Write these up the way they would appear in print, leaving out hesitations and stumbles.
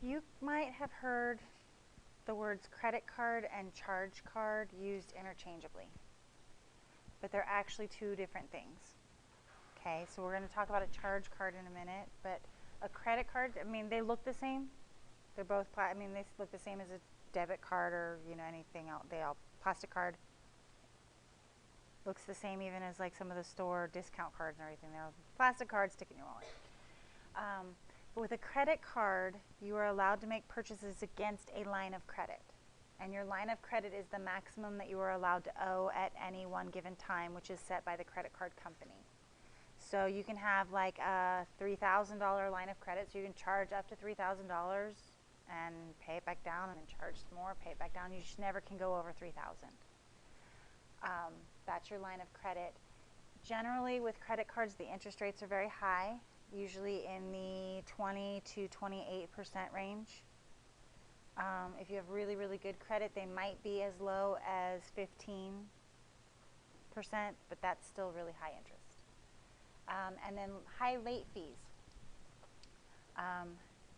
You might have heard the words credit card and charge card used interchangeably, but they're actually two different things. Okay, so we're going to talk about a charge card in a minute, but a credit card, I mean, they look the same. They're both, I mean, they look the same as a debit card or, you know, anything else. They all, plastic card looks the same even as like some of the store discount cards and everything. They're plastic cards, stick in your wallet. But with a credit card, you are allowed to make purchases against a line of credit. And your line of credit is the maximum that you are allowed to owe at any one given time, which is set by the credit card company. So you can have like a $3,000 line of credit, so you can charge up to $3,000 and pay it back down, and then charge some more, pay it back down. You just never can go over $3,000. That's your line of credit. Generally, with credit cards, the interest rates are very high, usually in the 20 to 28% range. If you have really, really good credit, they might be as low as 15%, but that's still really high interest. And then high late fees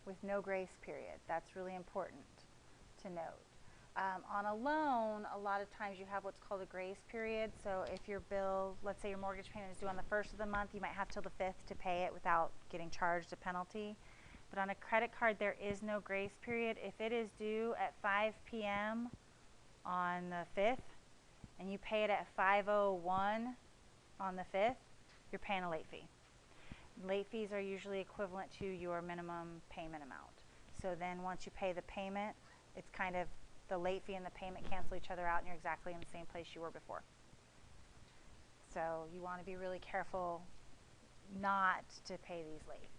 with no grace period. That's really important to note. On a loan, a lot of times you have what's called a grace period. So if your bill, let's say your mortgage payment is due on the 1st of the month, you might have till the 5th to pay it without getting charged a penalty. But on a credit card, there is no grace period. If it is due at 5 p.m. on the 5th and you pay it at 5:01 on the 5th, you're paying a late fee. Late fees are usually equivalent to your minimum payment amount. So then once you pay the payment, it's kind of the late fee and the payment cancel each other out, and you're exactly in the same place you were before. So you want to be really careful not to pay these late.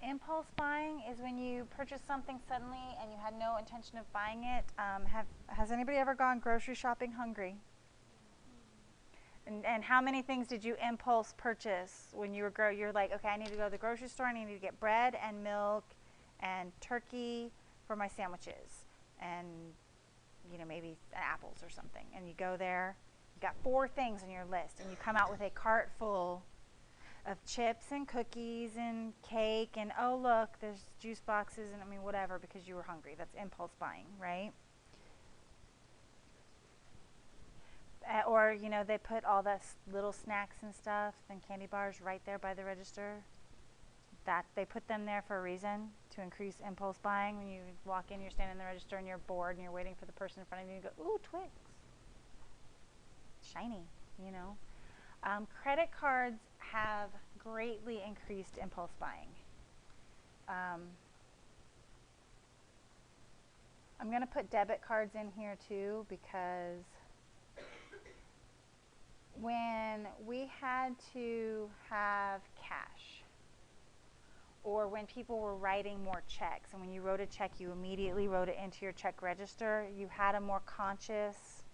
Impulse buying is when you purchase something suddenly and you had no intention of buying it. Has anybody ever gone grocery shopping hungry? And how many things did you impulse purchase when you were you're like, okay, I need to go to the grocery store, I need to get bread and milk and turkey for my sandwiches and, you know, maybe apples or something. And you go there, you got 4 things on your list, and you come out with a cart full of chips and cookies and cake, and oh look, there's juice boxes, and I mean whatever, because you were hungry. That's impulse buying, right? Or, you know, they put all the little snacks and stuff and candy bars right there by the register. That they put them there for a reason, to increase impulse buying. When you walk in, you're standing in the register and you're bored and you're waiting for the person in front of you, and you go, ooh, Twix, shiny, you know. Credit cards have greatly increased impulse buying. I'm going to put debit cards in here too, because when we had to have cash, or when people were writing more checks, and when you wrote a check, you immediately wrote it into your check register, you had a more conscious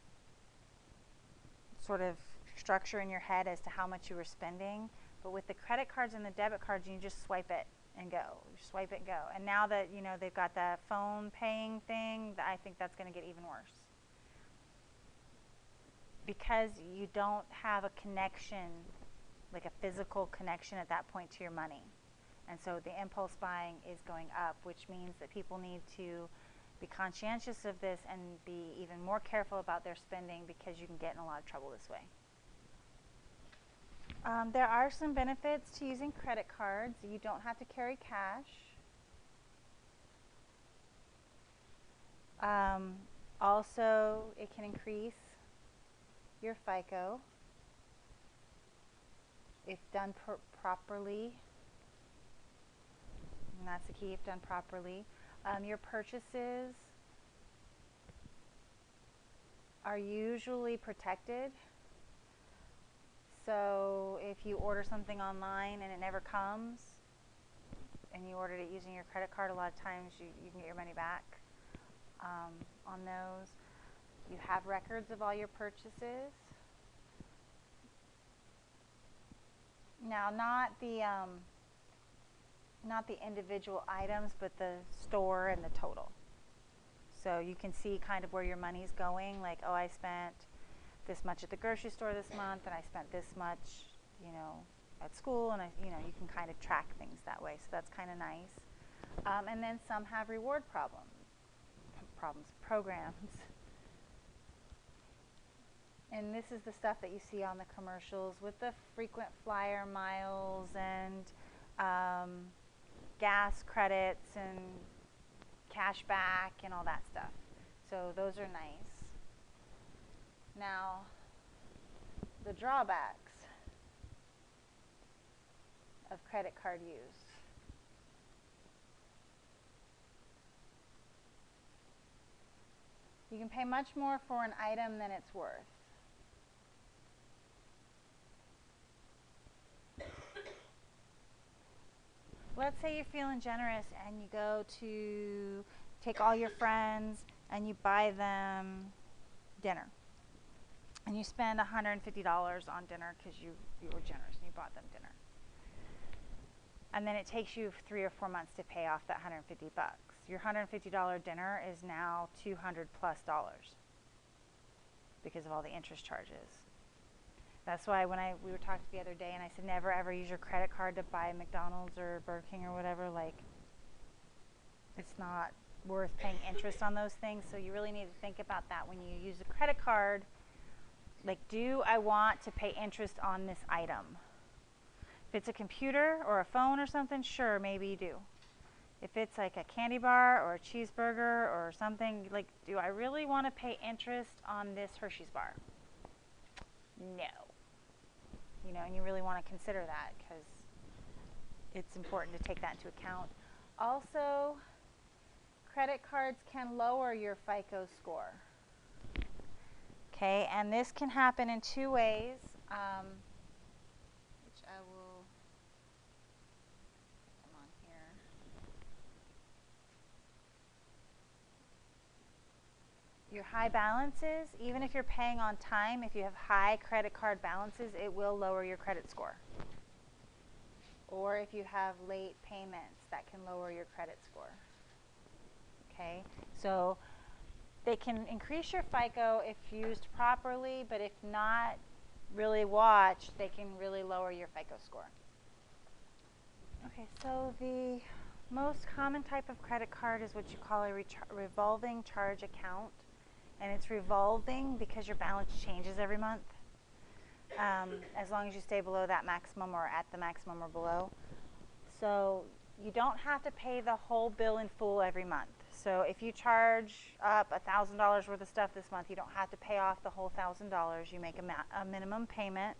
sort of structure in your head as to how much you were spending. But with the credit cards and the debit cards, you just swipe it and go. You swipe it and go. And now that, you know, they've got that phone paying thing, I think that's going to get even worse. Because you don't have a connection, like a physical connection at that point to your money. And so the impulse buying is going up, which means that people need to be conscientious of this and be even more careful about their spending, because you can get in a lot of trouble this way. There are some benefits to using credit cards. You don't have to carry cash. Also, it can increase your FICO if done properly. And that's the key, if done properly. Your purchases are usually protected. So if you order something online and it never comes, and you ordered it using your credit card, a lot of times you can get your money back on those. You have records of all your purchases. Now, not the individual items, but the store and the total. So you can see kind of where your money's going, like, oh, I spent this much at the grocery store this month, and I spent this much, you know, at school, and you know, you can kind of track things that way. So that's kind of nice. And then some have reward programs. And this is the stuff that you see on the commercials with the frequent flyer miles and gas credits and cash back and all that stuff. So those are nice. Now, the drawbacks of credit card use. You can pay much more for an item than it's worth. Let's say you're feeling generous and you go to take all your friends and you buy them dinner. And you spend $150 on dinner because you were generous and you bought them dinner. And then it takes you 3 or 4 months to pay off that $150. Your $150 dinner is now $200+ because of all the interest charges. That's why when we were talking the other day and I said never ever use your credit card to buy McDonald's or Burger King or whatever, like it's not worth paying interest on those things. So you really need to think about that when you use a credit card. Like, do I want to pay interest on this item? If it's a computer or a phone or something, sure, maybe you do. If it's like a candy bar or a cheeseburger or something, like, do I really want to pay interest on this Hershey's bar? No. You know, and you really want to consider that because it's important to take that into account. Also, credit cards can lower your FICO score. Okay, and this can happen in 2 ways, which I will put them on here. Your high balances, even if you're paying on time, if you have high credit card balances, it will lower your credit score. Or if you have late payments, that can lower your credit score. Okay, so they can increase your FICO if used properly, but if not really watched, they can really lower your FICO score. Okay, so the most common type of credit card is what you call a revolving charge account. And it's revolving because your balance changes every month, as long as you stay below that maximum or at the maximum or below. So you don't have to pay the whole bill in full every month. So if you charge up $1,000 worth of stuff this month, you don't have to pay off the whole $1,000. You make a minimum payment,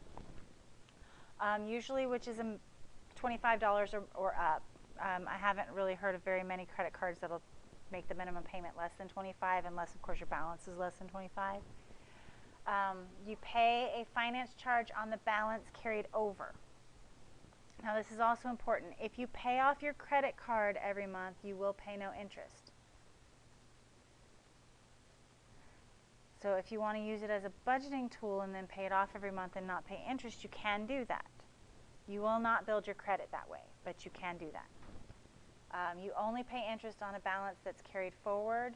usually which is $25 or up. I haven't really heard of very many credit cards that'll make the minimum payment less than $25, unless of course your balance is less than $25. You pay a finance charge on the balance carried over. Now this is also important. If you pay off your credit card every month, you will pay no interest. So if you want to use it as a budgeting tool and then pay it off every month and not pay interest, you can do that. You will not build your credit that way, but you can do that. You only pay interest on a balance that's carried forward.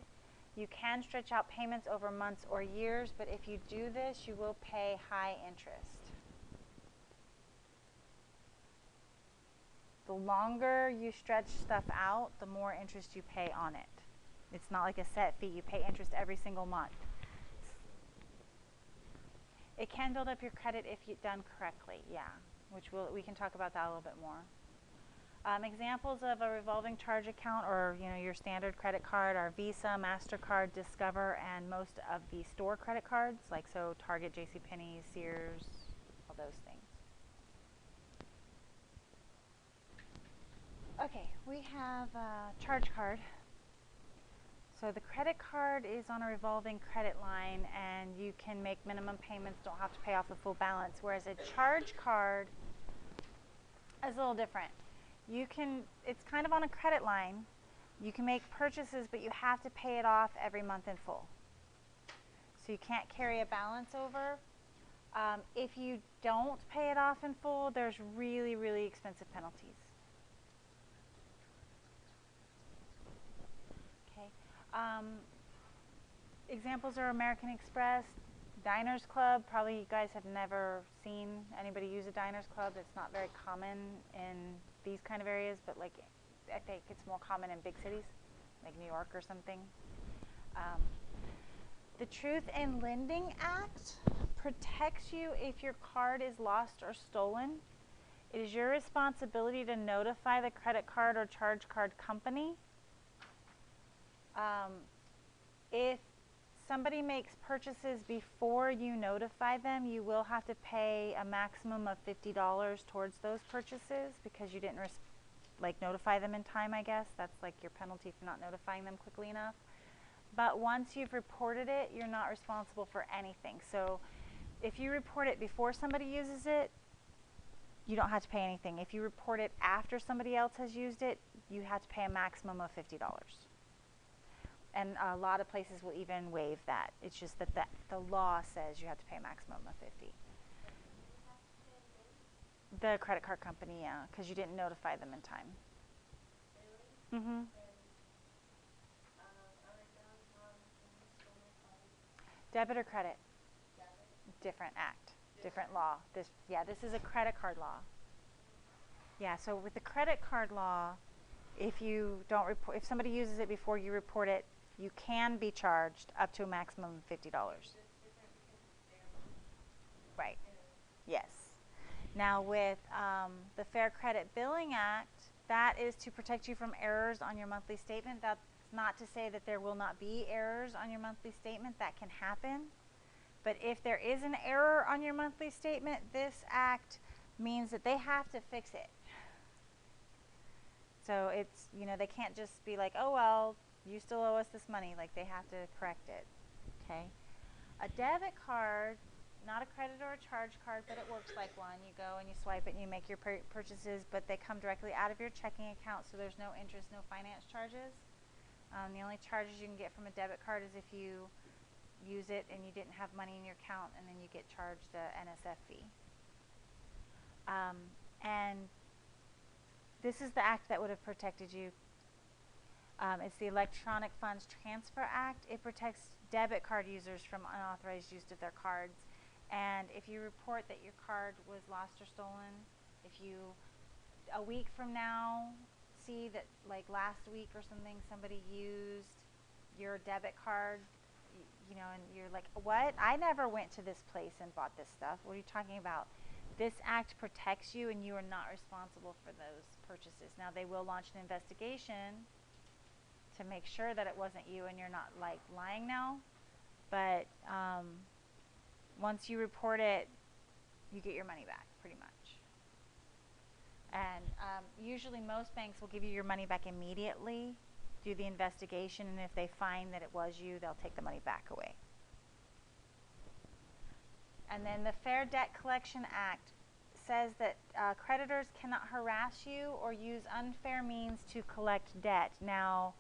You can stretch out payments over months or years, but if you do this, you will pay high interest. The longer you stretch stuff out, the more interest you pay on it. It's not like a set fee. You pay interest every single month. It can build up your credit if you've done correctly, yeah, which we can talk about that a little bit more. Examples of a revolving charge account or your standard credit card are Visa, MasterCard, Discover, and most of the store credit cards, like so Target, JCPenney, Sears, all those things. Okay, we have a charge card. So the credit card is on a revolving credit line and you can make minimum payments, don't have to pay off the full balance, whereas a charge card is a little different. It's kind of on a credit line. You can make purchases, but you have to pay it off every month in full. So you can't carry a balance over. If you don't pay it off in full, there's really, really expensive penalties. Okay. Examples are American Express, Diners Club. Probably you guys have never seen anybody use a Diners Club. It's not very common in these kind of areas, but like I think it's more common in big cities, like New York or something. The Truth in Lending Act protects you if your card is lost or stolen. It is your responsibility to notify the credit card or charge card company. If somebody makes purchases before you notify them, you will have to pay a maximum of $50 towards those purchases because you didn't notify them in time, I guess. That's like your penalty for not notifying them quickly enough. But once you've reported it, you're not responsible for anything. So if you report it before somebody uses it, you don't have to pay anything. If you report it after somebody else has used it, you have to pay a maximum of $50. And a lot of places will even waive that. It's just that the law says you have to pay a maximum of $50. The credit card company, yeah, because you didn't notify them in time. Really? Mm-hmm. Debit or credit? Debit. Different act, different law. This is a credit card law. Yeah, so with the credit card law, if somebody uses it before you report it, you can be charged up to a maximum of $50. Right. Yes. Now with the Fair Credit Billing Act, that is to protect you from errors on your monthly statement. That's not to say that there will not be errors on your monthly statement. That can happen. But if there is an error on your monthly statement, this act means that they have to fix it. So it's, they can't just be like, oh, well, you still owe us this money. Like, they have to correct it. Okay. A debit card, not a credit or a charge card, but it works like one. You go and you swipe it and you make your purchases, but they come directly out of your checking account, so there's no interest, no finance charges. The only charges you can get from a debit card is if you use it and you didn't have money in your account, and then you get charged a NSF fee. And this is the act that would have protected you. It's the Electronic Funds Transfer Act. It protects debit card users from unauthorized use of their cards. And if you report that your card was lost or stolen, if you, a week from now, see that like last week or something, somebody used your debit card, and you're like, what? I never went to this place and bought this stuff. What are you talking about? This act protects you, and you are not responsible for those purchases. Now, they will launch an investigation to make sure that it wasn't you and you're not like lying now. But once you report it, you get your money back pretty much. And usually most banks will give you your money back immediately, do the investigation, and if they find that it was you, they'll take the money back away. And then the Fair Debt Collection Act says that creditors cannot harass you or use unfair means to collect debt. Now,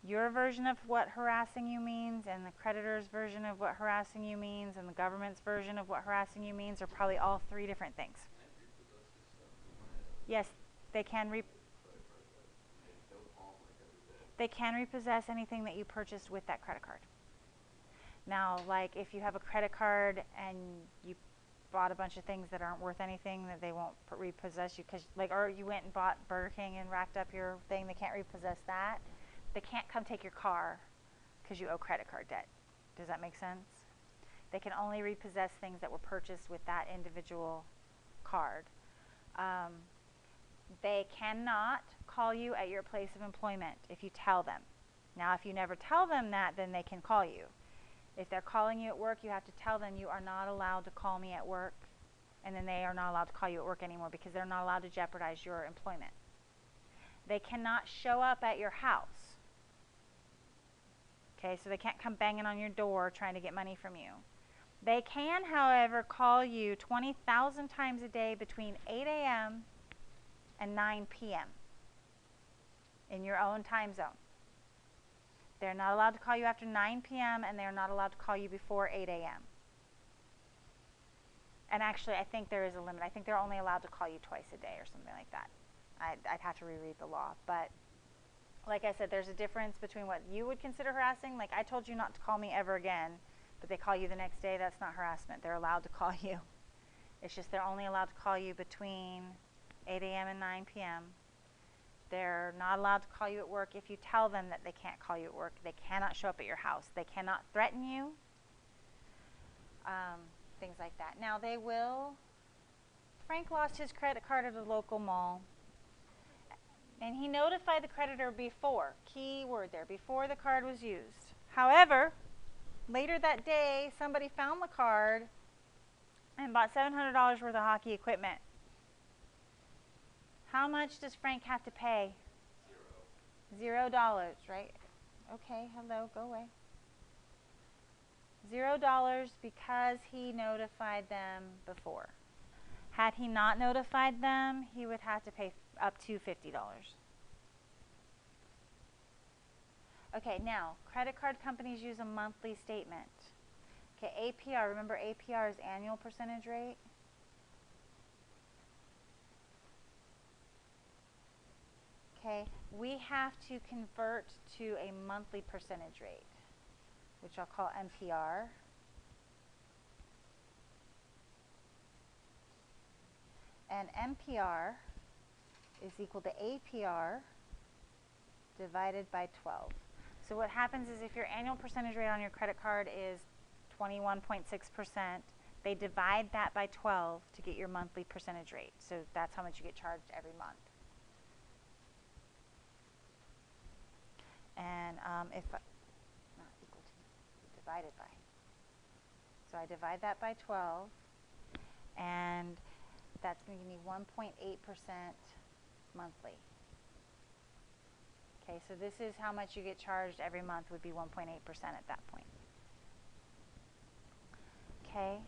your version of what harassing you means and the creditor's version of what harassing you means and the government's version of what harassing you means are probably all three different things. Yes, they can repossess anything that you purchased with that credit card. Now, like if you have a credit card and you bought a bunch of things that aren't worth anything, that they won't repossess you, or you went and bought Burger King and racked up your thing, they can't repossess that. They can't come take your car because you owe credit card debt. Does that make sense? They can only repossess things that were purchased with that individual card. They cannot call you at your place of employment if you tell them. Now, if you never tell them that, then they can call you. If they're calling you at work, you have to tell them you are not allowed to call me at work, and then they are not allowed to call you at work anymore because they're not allowed to jeopardize your employment. They cannot show up at your house. Okay, so they can't come banging on your door trying to get money from you. They can, however, call you 20,000 times a day between 8 a.m. and 9 p.m. in your own time zone. They're not allowed to call you after 9 p.m. and they're not allowed to call you before 8 a.m. And actually, I think there is a limit. I think they're only allowed to call you twice a day or something like that. I'd have to reread the law. But like I said, there's a difference between what you would consider harassing. Like I told you not to call me ever again, but they call you the next day. That's not harassment. They're allowed to call you. It's just they're only allowed to call you between 8 a.m. and 9 p.m. They're not allowed to call you at work if you tell them that they can't call you at work. They cannot show up at your house. They cannot threaten you. Things like that. Now they will. Frank lost his credit card at a local mall, and he notified the creditor before, key word there, before the card was used. However, later that day, somebody found the card and bought $700 worth of hockey equipment. How much does Frank have to pay? $0, right? Okay, hello, go away. $0 because he notified them before. Had he not notified them, he would have to pay up to $50. Okay, now, credit card companies use a monthly statement. Okay, APR, remember APR is annual percentage rate? Okay, we have to convert to a monthly percentage rate, which I'll call MPR. And MPR is equal to APR divided by 12. So what happens is if your annual percentage rate on your credit card is 21.6%, they divide that by 12 to get your monthly percentage rate. So that's how much you get charged every month. And if not equal to, divided by. So I divide that by 12, and that's going to give me 1.8% monthly. Okay, so this is how much you get charged every month would be 1.8% at that point. Okay.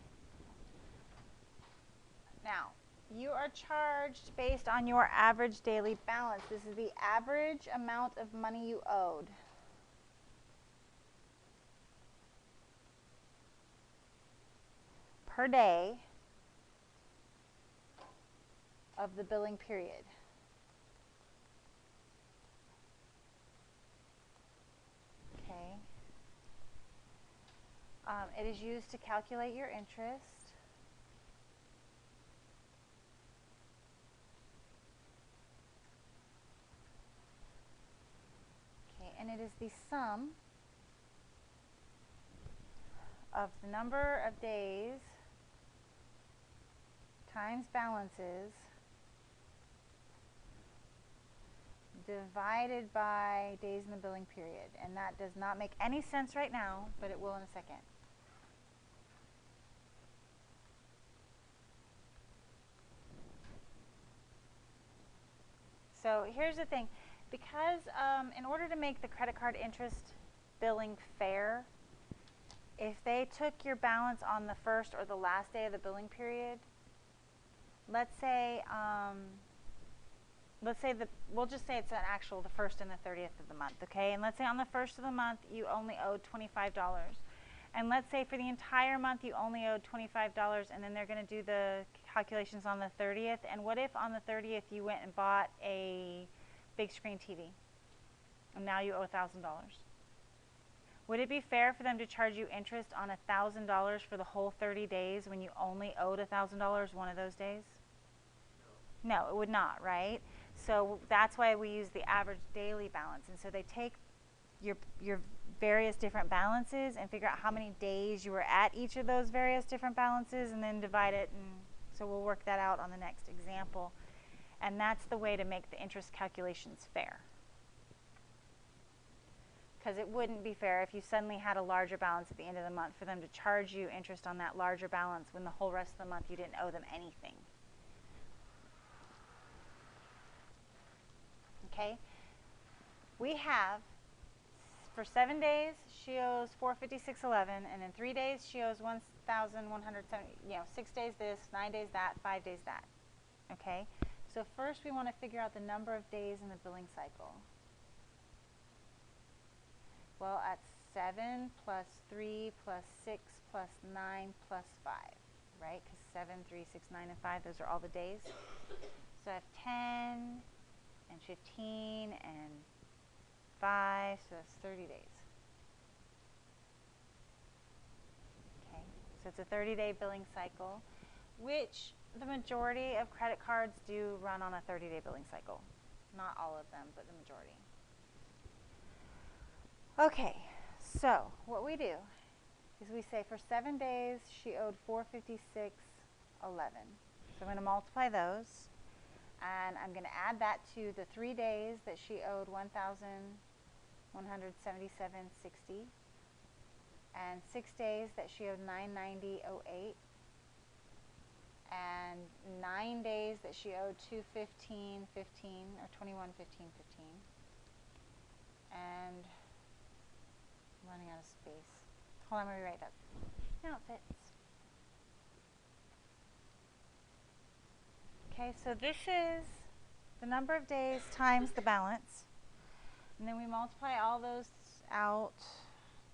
Now, you are charged based on your average daily balance. This is the average amount of money you owed. Per day of the billing period. Okay. It is used to calculate your interest. Okay, and it is the sum of the number of days times balances divided by days in the billing period. And that does not make any sense right now, but it will in a second. So here's the thing. Because in order to make the credit card interest billing fair, if they took your balance on the first or the last day of the billing period, let's say we'll just say it's an actual the 1st and the 30th of the month, okay? And let's say on the 1st of the month you only owed $25. And let's say for the entire month you only owed $25, and then they're going to do the calculations on the 30th. And what if on the 30th you went and bought a big screen TV and now you owe $1,000? Would it be fair for them to charge you interest on $1,000 for the whole 30 days when you only owed $1,000 one of those days? No, it would not, right? So that's why we use the average daily balance. And so they take your various different balances and figure out how many days you were at each of those various different balances and then divide it. And so we'll work that out on the next example. And that's the way to make the interest calculations fair. Because it wouldn't be fair if you suddenly had a larger balance at the end of the month for them to charge you interest on that larger balance when the whole rest of the month you didn't owe them anything. Okay? We have, for 7 days, she owes $456.11, and in 3 days she owes $1,170. 6 days this, 9 days that, 5 days that. Okay? So first we want to figure out the number of days in the billing cycle. Well, at 7 plus 3 plus 6 plus 9 plus 5, right? Because 7, 3, 6, 9, and 5, those are all the days. So I have 10 and 15 and 5, so that's 30 days. Okay, so it's a 30-day billing cycle, which the majority of credit cards do run on a 30-day billing cycle. Not all of them, but the majority. Okay, so what we do is we say for 7 days she owed $456.11. So I'm going to multiply those, and I'm going to add that to the 3 days that she owed $1,177.60, and 6 days that she owed $990.08, and 9 days that she owed $215.15 or $21.15.15, and I'm running out of space. Hold on, let me write that. Now it fits. Okay, so this is the number of days times the balance, and then we multiply all those out.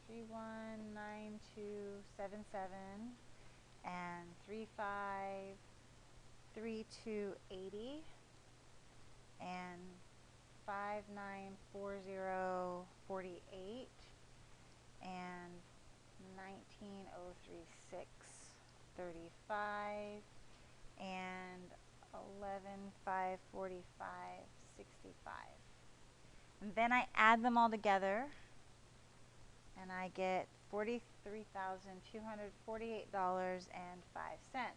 319277 and 353280 and 594048 and 1903635 and 1154565. And then I add them all together, and I get $43,248.05.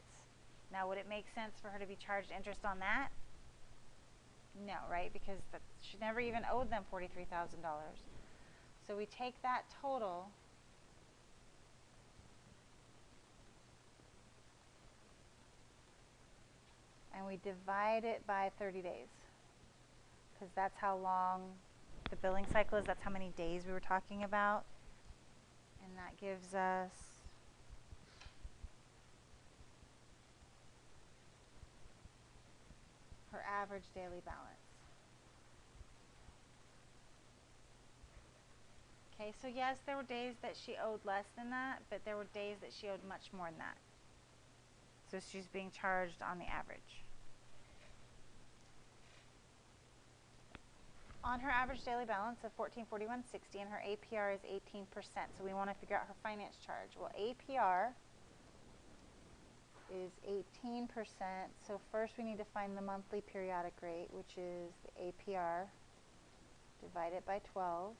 Now, would it make sense for her to be charged interest on that? No, right? Because she never even owed them $43,000. So we take that total and we divide it by 30 days, because that's how long the billing cycle is. That's how many days we were talking about. And that gives us her average daily balance. Okay, so yes, there were days that she owed less than that, but there were days that she owed much more than that. So she's being charged on the average. On her average daily balance of $1441.60, and her APR is 18%. So we want to figure out her finance charge. Well, APR is 18%. So first we need to find the monthly periodic rate, which is the APR divided by 12.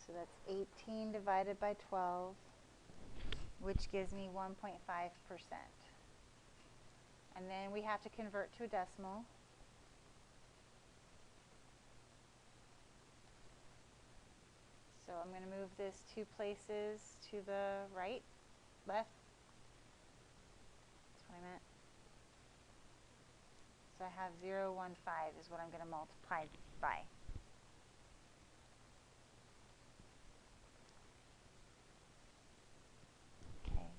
So that's 18 divided by 12, which gives me 1.5%. And then we have to convert to a decimal. So I'm going to move this 2 places to the right, left. That's what I meant. So I have 0.15 is what I'm going to multiply by. Okay.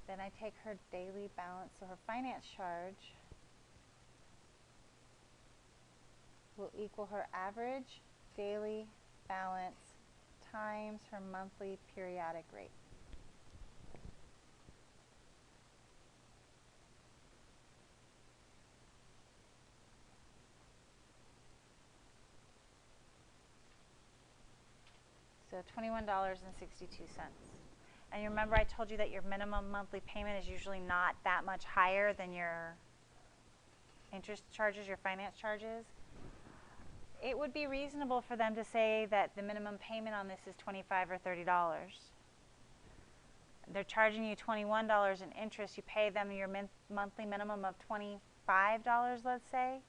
Then I take her daily balance, so her finance charge will equal her average daily balance times her monthly periodic rate. So $21.62. And you remember I told you that your minimum monthly payment is usually not that much higher than your interest charges, your finance charges. It would be reasonable for them to say that the minimum payment on this is $25 or $30. They're charging you $21 in interest. You pay them your monthly minimum of $25, let's say.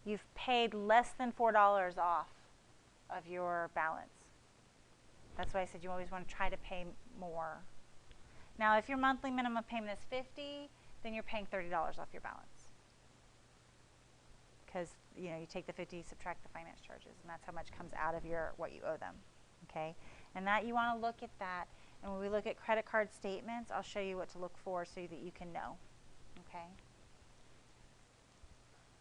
You've paid less than $4 off of your balance. That's why I said you always want to try to pay more. Now, if your monthly minimum payment is $50, then you're paying $30 off your balance. Because you take the 50, subtract the finance charges, and that's how much comes out of what you owe them. Okay, and that you want to look at that. And when we look at credit card statements, I'll show you what to look for so that you can know. Okay.